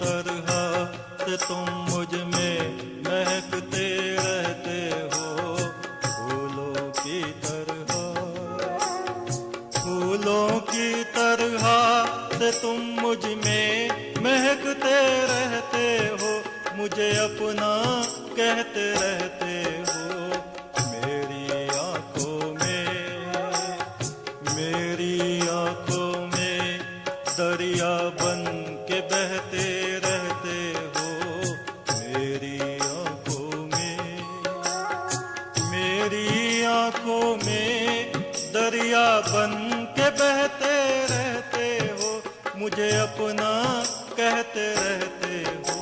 तरह से तुम मुझ में महकते रहते हो, फूलों की तरह। फूलों की तरह से तुम मुझ में महकते रहते हो, मुझे अपना कहते रहते हो। मेरी आंखों में दरिया बन के बहते रहते हो। मेरी आंखों में दरिया बन के बहते रहते हो, मुझे अपना कहते रहते हो।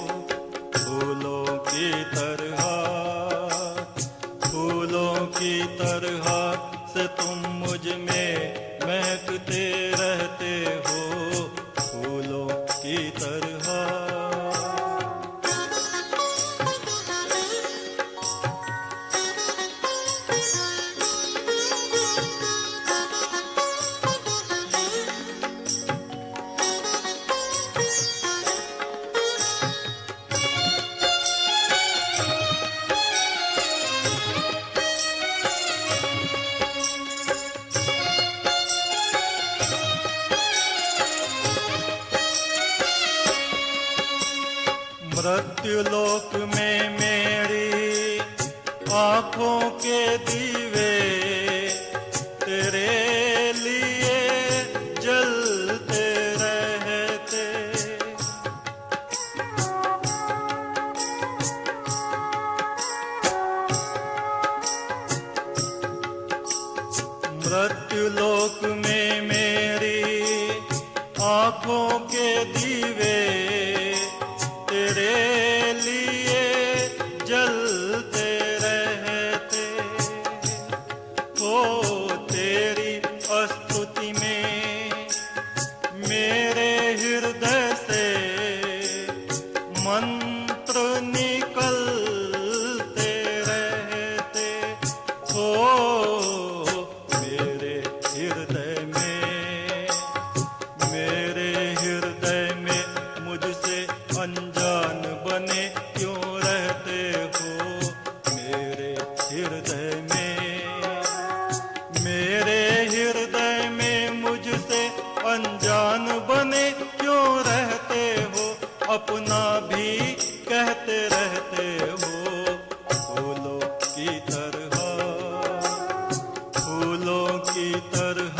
फूलों की तरह से तुम मुझ में महकते रहते हो, फूलों की तरह। मृत्युलोक में मेरी आंखों के दीवे तेरे लिए जलते रहते। मृत्युलोक में मेरी आंखों के दीवे तेरे लिए जलते रहते हो। तेरी स्तुति में मेरे हृदय से मंत्र निकलते रहते हो। मेरे हृदय में मुझसे अनजान बने क्यों रहते हो। मेरे हृदय में मुझसे अनजान बने क्यों रहते हो। अपना भी कहते रहते हो। फूलों की तरह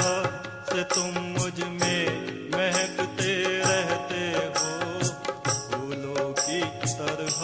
से तुम मुझ में महकते रहते हो, फूलों की तरह।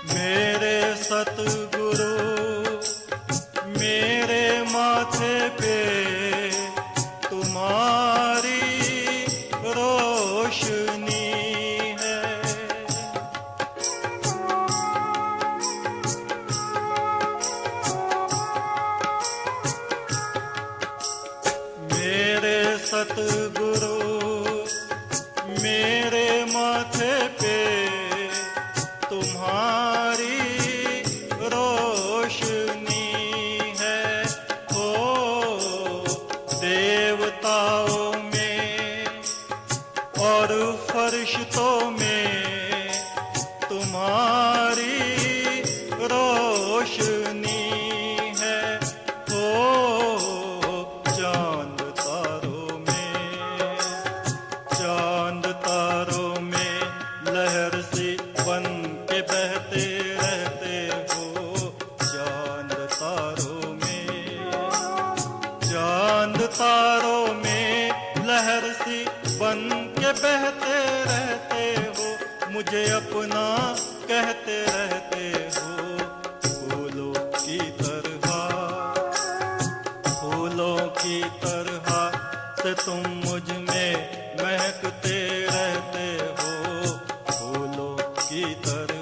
मेरे सतगुरु मेरे माथे पे तुम्हारी रोशनी है। मेरे सतगुरु मेरे माथे पे तुम्हारी रोशनी है। ओ देवताओं में और फरिश्तों में तुम्हारी रोशनी है। ओ चांद तारों में लहर सी बन के बहते रहते हो। चांद तारों में लहर सी बन के बहते रहते हो, मुझे अपना कहते रहते हो। फूलों की तरह फूलों की तरह से तुम मुझ में महकते रहते हो, फूलों की तरह।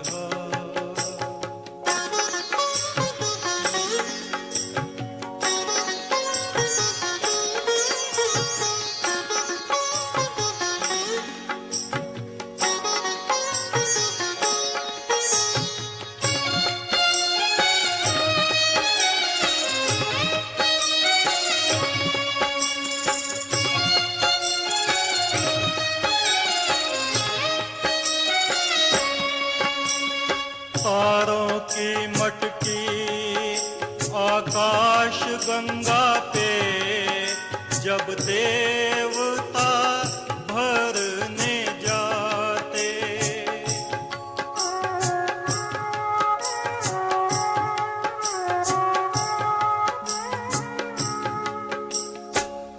तारों की मटकी आकाश गंगा पे जब देवता भरने जाते,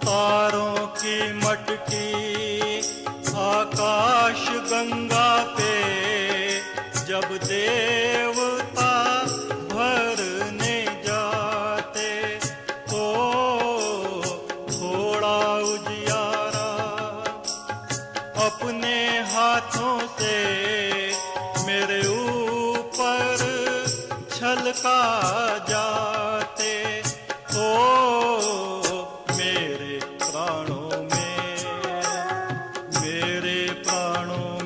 तारों की मटकी आकाश गंगा पे जब देवता भरने जाते, तो थोड़ा उजियारा अपने हाथों से मेरे ऊपर छलका जाते, तो मेरे प्राणों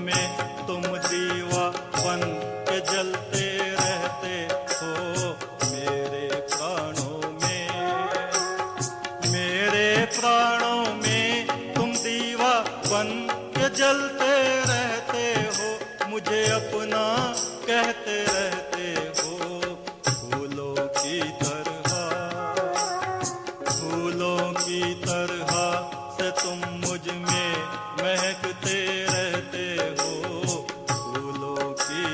में तुम दीवा बन के जलते रहते हो, मेरे प्राणों में तुम दीवा बन के जलते रहते हो, मुझे अपना कहते रहते हो, फूलों की तरह से तुम मुझ में महकते रहते हो, फूलों की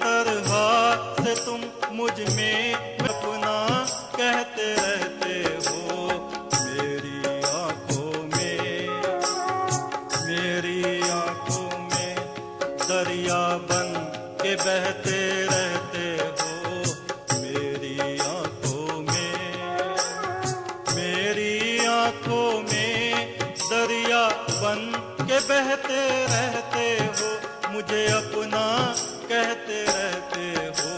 तरह से तुम मुझ में अपना कहते रहते हो, मेरी आंखों में दरिया बन के बहते रहते हो, मेरी आंखों में दरिया बन के बहते रहते हो, मुझे अपना कहते रहते हो,